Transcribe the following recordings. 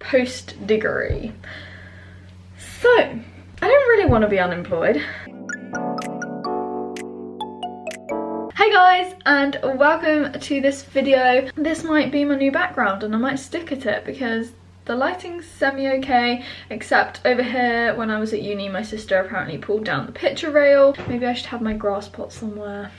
post-degree. So, I don't really want to be unemployed. Hey guys, and welcome to this video. This might be my new background and I might stick at it because the lighting's semi-okay, except over here when I was at uni, my sister apparently pulled down the picture rail. Maybe I should have my grass pot somewhere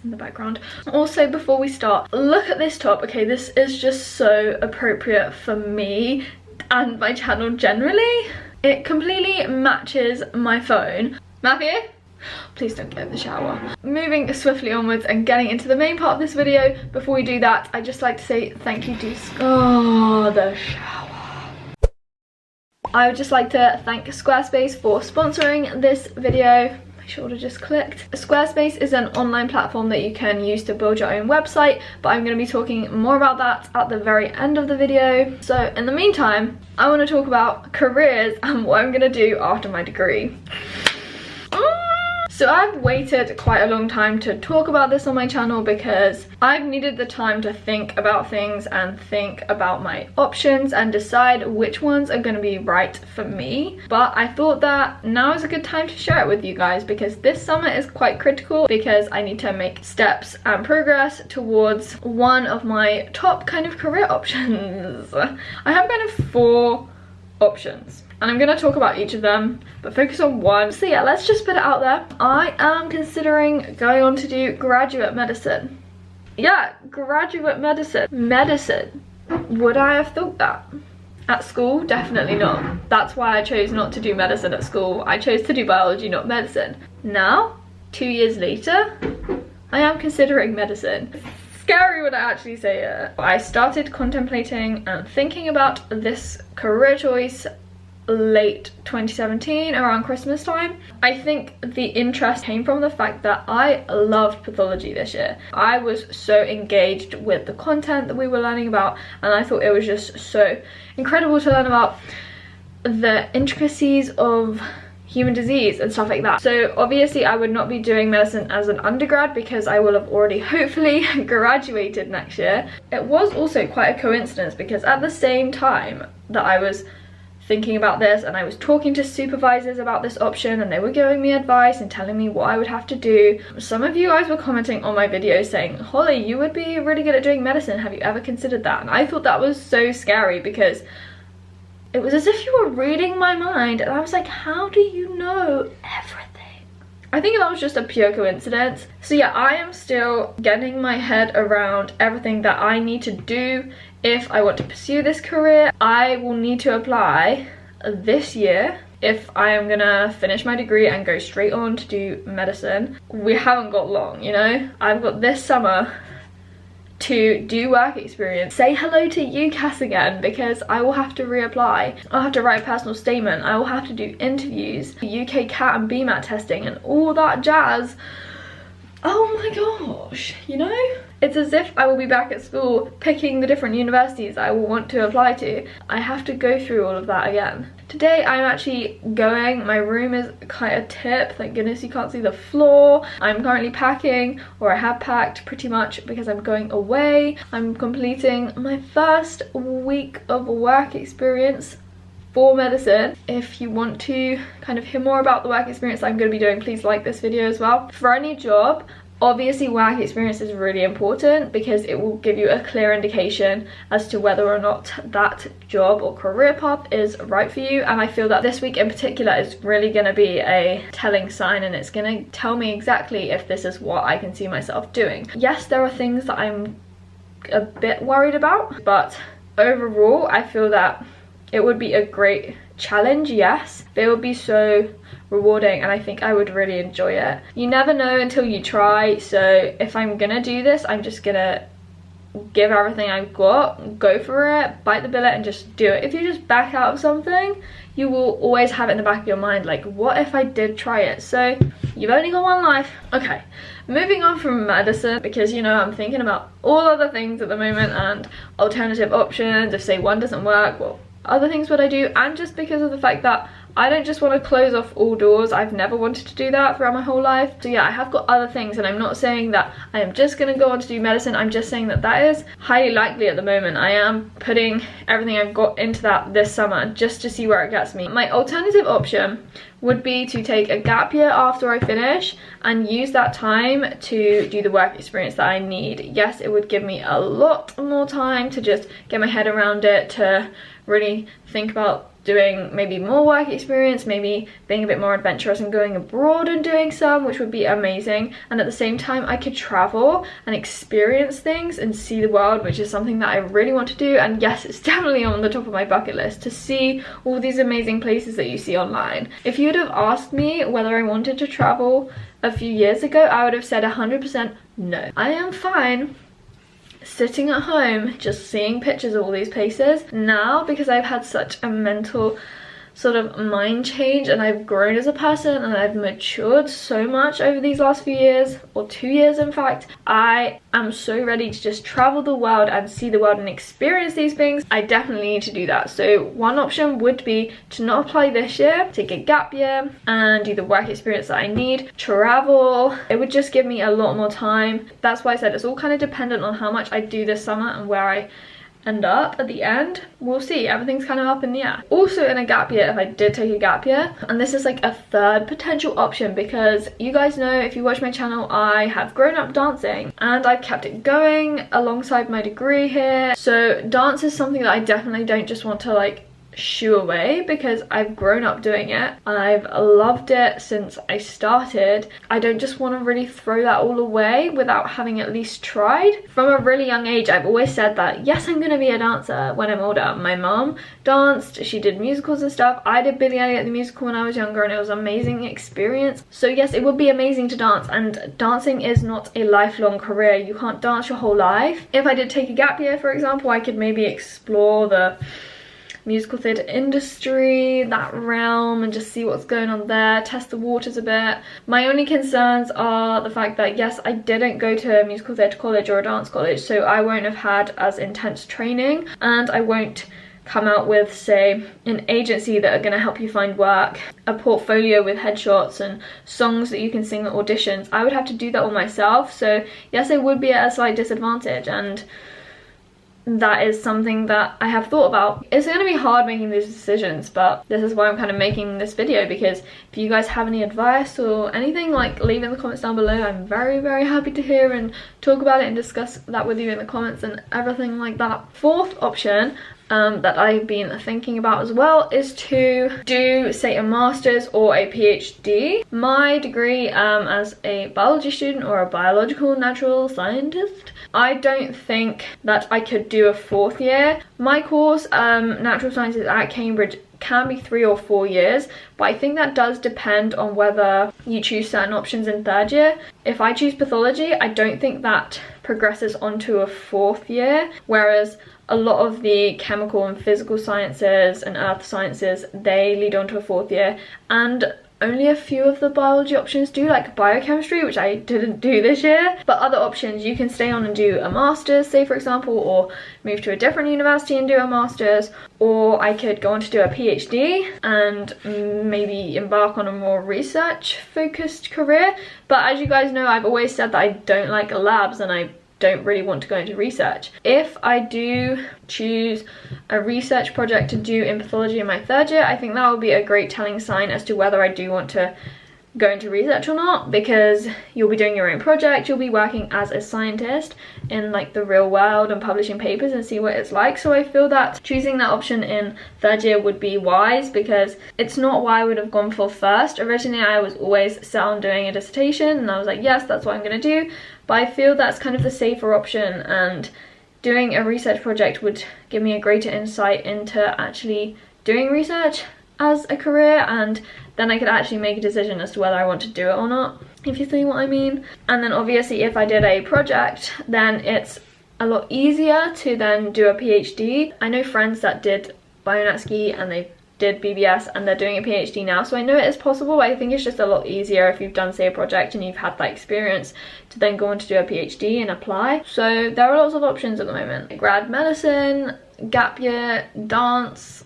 in the background. Also, before we start, look at this top. Okay, this is just so appropriate for me and my channel generally. It completely matches my phone. Matthew? Please don't get in the shower. Moving swiftly onwards and getting into the main part of this video. Before we do that, I'd just like to say thank you to the shower. I would just like to thank Squarespace for sponsoring this video. My shoulder just clicked. Squarespace is an online platform that you can use to build your own website, but I'm going to be talking more about that at the very end of the video. So in the meantime, I want to talk about careers and what I'm going to do after my degree. So I've waited quite a long time to talk about this on my channel because I've needed the time to think about things and think about my options and decide which ones are going to be right for me. But I thought that now is a good time to share it with you guys because this summer is quite critical because I need to make steps and progress towards one of my top kind of career options. I have kind of 4 options. And I'm going to talk about each of them, but focus on one. So yeah, let's just put it out there. I am considering going on to do graduate medicine. Yeah, graduate medicine. Medicine. Would I have thought that? At school? Definitely not. That's why I chose not to do medicine at school. I chose to do biology, not medicine. Now, 2 years later, I am considering medicine. Scary when I actually say it. I started contemplating and thinking about this career choice late 2017, around Christmas time. I think the interest came from the fact that I loved pathology this year. I was so engaged with the content that we were learning about, and I thought it was just so incredible to learn about the intricacies of human disease and stuff like that. So obviously I would not be doing medicine as an undergrad because I will have already hopefully graduated next year. It was also quite a coincidence because at the same time that I was thinking about this and I was talking to supervisors about this option and they were giving me advice and telling me what I would have to do, some of you guys were commenting on my videos saying, Holly, you would be really good at doing medicine, have you ever considered that? And I thought that was so scary because it was as if you were reading my mind and I was like, how do you know everything? I think that was just a pure coincidence. So yeah, I am still getting my head around everything that I need to do if I want to pursue this career. I will need to apply this year if I am gonna finish my degree and go straight on to do medicine. We haven't got long, you know? I've got this summer to do work experience. Say hello to UCAS again because I will have to reapply. I'll have to write a personal statement. I will have to do interviews, UK CAT and BMAT testing and all that jazz. Oh my gosh, you know? It's as if I will be back at school picking the different universities I will want to apply to. I have to go through all of that again. Today I'm actually going, my room is quite a tip, thank goodness you can't see the floor. I'm currently packing, or I have packed pretty much because I'm going away. I'm completing my first week of work experience for medicine. If you want to kind of hear more about the work experience I'm going to be doing, please like this video as well. For any job, obviously work experience is really important because it will give you a clear indication as to whether or not that job or career path is right for you. And I feel that this week in particular is really going to be a telling sign and it's going to tell me exactly if this is what I can see myself doing. Yes, there are things that I'm a bit worried about, but overall I feel that it would be a great challenge, yes. They would be so rewarding and I think I would really enjoy it. You never know until you try, so if I'm gonna do this, I'm just gonna give everything I've got, go for it, bite the bullet and just do it. If you just back out of something, you will always have it in the back of your mind, like, what if I did try it? So you've only got one life. Okay, moving on from medicine, because, you know, I'm thinking about all other things at the moment and alternative options. If say one doesn't work, well, other things would I do? And just because of the fact that I don't just want to close off all doors. I've never wanted to do that throughout my whole life. So yeah, I have got other things, and I'm not saying that I am just going to go on to do medicine. I'm just saying that that is highly likely at the moment. I am putting everything I've got into that this summer just to see where it gets me. My alternative option would be to take a gap year after I finish and use that time to do the work experience that I need. Yes, it would give me a lot more time to just get my head around it, to really think about doing maybe more work experience, maybe being a bit more adventurous and going abroad and doing some, which would be amazing. And at the same time, I could travel and experience things and see the world, which is something that I really want to do. And yes, it's definitely on the top of my bucket list to see all these amazing places that you see online. If you would have asked me whether I wanted to travel a few years ago, I would have said 100% no. I am fine sitting at home just seeing pictures of all these places. Now, because I've had such a mental sort of mind change and I've grown as a person and I've matured so much over these last few years, or 2 years in fact, I am so ready to just travel the world and see the world and experience these things. I definitely need to do that. So one option would be to not apply this year, take a gap year and do the work experience that I need, travel. It would just give me a lot more time. That's why I said it's all kind of dependent on how much I do this summer and where I end up at the end. We'll see. Everything's kind of up in the air. Also, in a gap year, if I did take a gap year, and this is like a third potential option, because you guys know, if you watch my channel, I have grown up dancing and I've kept it going alongside my degree here. So dance is something that I definitely don't just want to like shoo away, because I've grown up doing it. I've loved it since I started. I don't just want to really throw that all away without having at least tried. From a really young age, I've always said that yes, I'm going to be a dancer when I'm older. My mom danced, she did musicals and stuff. I did Billy Elliot the musical when I was younger and it was an amazing experience. So yes, it would be amazing to dance, and dancing is not a lifelong career. You can't dance your whole life. If I did take a gap year, for example, I could maybe explore the musical theatre industry, that realm, and just see what's going on there, test the waters a bit. My only concerns are the fact that yes, I didn't go to a musical theatre college or a dance college, so I won't have had as intense training, and I won't come out with, say, an agency that are going to help you find work, a portfolio with headshots and songs that you can sing at auditions. I would have to do that all myself, so yes, I would be at a slight disadvantage, and that is something that I have thought about. It's going to be hard making these decisions, but this is why I'm kind of making this video, because if you guys have any advice or anything, like, leave in the comments down below. I'm very, very happy to hear and talk about it and discuss that with you in the comments and everything like that. Fourth option that I've been thinking about as well is to do, say, a master's or a PhD. My degree as a biology student or a biological natural scientist, I don't think that I could do a 4th year. My course, natural sciences at Cambridge, can be 3 or 4 years, but I think that does depend on whether you choose certain options in 3rd year. If I choose pathology, I don't think that progresses onto a 4th year, whereas a lot of the chemical and physical sciences and earth sciences, they lead on to a 4th year, and only a few of the biology options do, like biochemistry, which I didn't do this year. But other options, you can stay on and do a master's, say for example, or move to a different university and do a master's, or I could go on to do a PhD and maybe embark on a more research focused career. But as you guys know, I've always said that I don't like labs and I don't really want to go into research. If I do choose a research project to do in pathology in my 3rd year, I think that will be a great telling sign as to whether I do want to go into research or not, because you'll be doing your own project, you'll be working as a scientist in like the real world and publishing papers and see what it's like. So I feel that choosing that option in 3rd year would be wise, because it's not why I would have gone for first. Originally I was always set on doing a dissertation and I was like, yes, that's what I'm going to do, but I feel that's kind of the safer option, and doing a research project would give me a greater insight into actually doing research as a career, and then I could actually make a decision as to whether I want to do it or not, if you see what I mean. And then obviously if I did a project, then it's a lot easier to then do a PhD. I know friends that did Yourofsky and they did BBS and they're doing a PhD now, so I know it is possible. I think it's just a lot easier if you've done, say, a project and you've had that experience to then go on to do a PhD and apply. So there are lots of options at the moment: grad medicine, gap year, dance,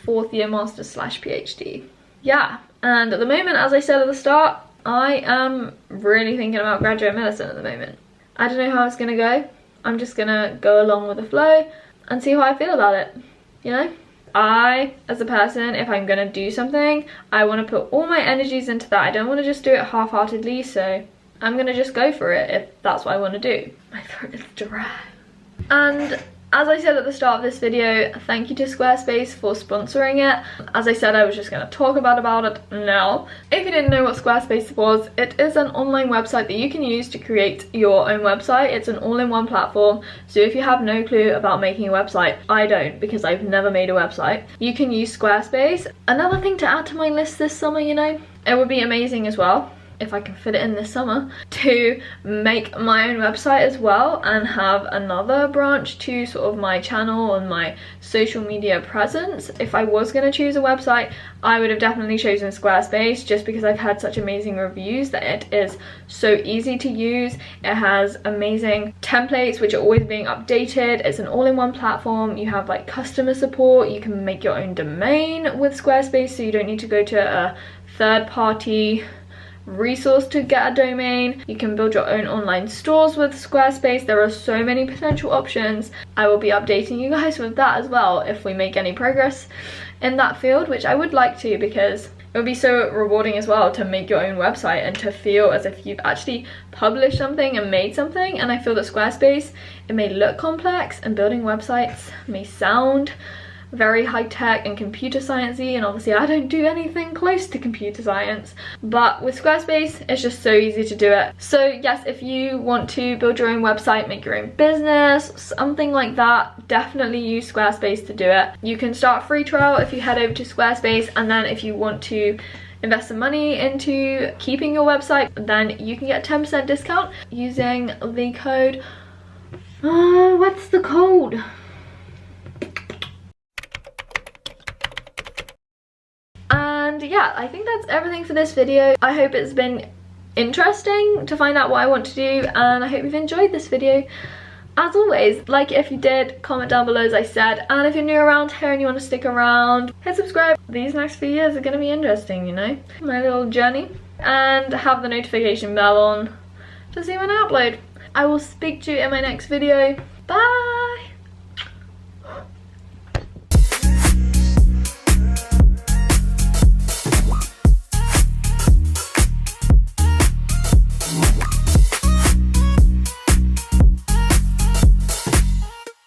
4th year master's / PhD. Yeah, and at the moment, as I said at the start, I am really thinking about graduate medicine at the moment. I don't know how it's gonna go. I'm just gonna go along with the flow and see how I feel about it, you know? I, as a person, if I'm gonna do something, I want to put all my energies into that. I don't want to just do it half-heartedly, so I'm gonna just go for it if that's what I want to do. My throat is dry. And as I said at the start of this video, thank you to Squarespace for sponsoring it. As I said, I was just going to talk about it now. If you didn't know what Squarespace was, it is an online website that you can use to create your own website. It's an all-in-one platform, so if you have no clue about making a website, I don't, because I've never made a website, you can use Squarespace. Another thing to add to my list this summer, you know, it would be amazing as well, if I can fit it in this summer, to make my own website as well and have another branch to sort of my channel and my social media presence. If I was going to choose a website, I would have definitely chosen Squarespace, just because I've had such amazing reviews that it is so easy to use. It has amazing templates which are always being updated. It's an all-in-one platform. You have like customer support. You can make your own domain with Squarespace, so you don't need to go to a third-party resource to get a domain. You can build your own online stores with Squarespace. There are so many potential options. I will be updating you guys with that as well if we make any progress in that field, which I would like to, because it would be so rewarding as well to make your own website and to feel as if you've actually published something and made something. And I feel that Squarespace, it may look complex, and building websites may sound very high-tech and computer sciencey, and obviously I don't do anything close to computer science, but with Squarespace it's just so easy to do it. So yes, if you want to build your own website, make your own business, something like that, definitely use Squarespace to do it. You can start a free trial if you head over to Squarespace, and then if you want to invest some money into keeping your website, then you can get a 10% discount using the code, what's the code? And yeah, I think that's everything for this video. I hope it's been interesting to find out what I want to do, and I hope you've enjoyed this video. As always, like it if you did, comment down below as I said, and if you're new around here and you want to stick around, hit subscribe. These next few years are going to be interesting, you know, my little journey, and have the notification bell on to see when I upload. I will speak to you in my next video. Bye!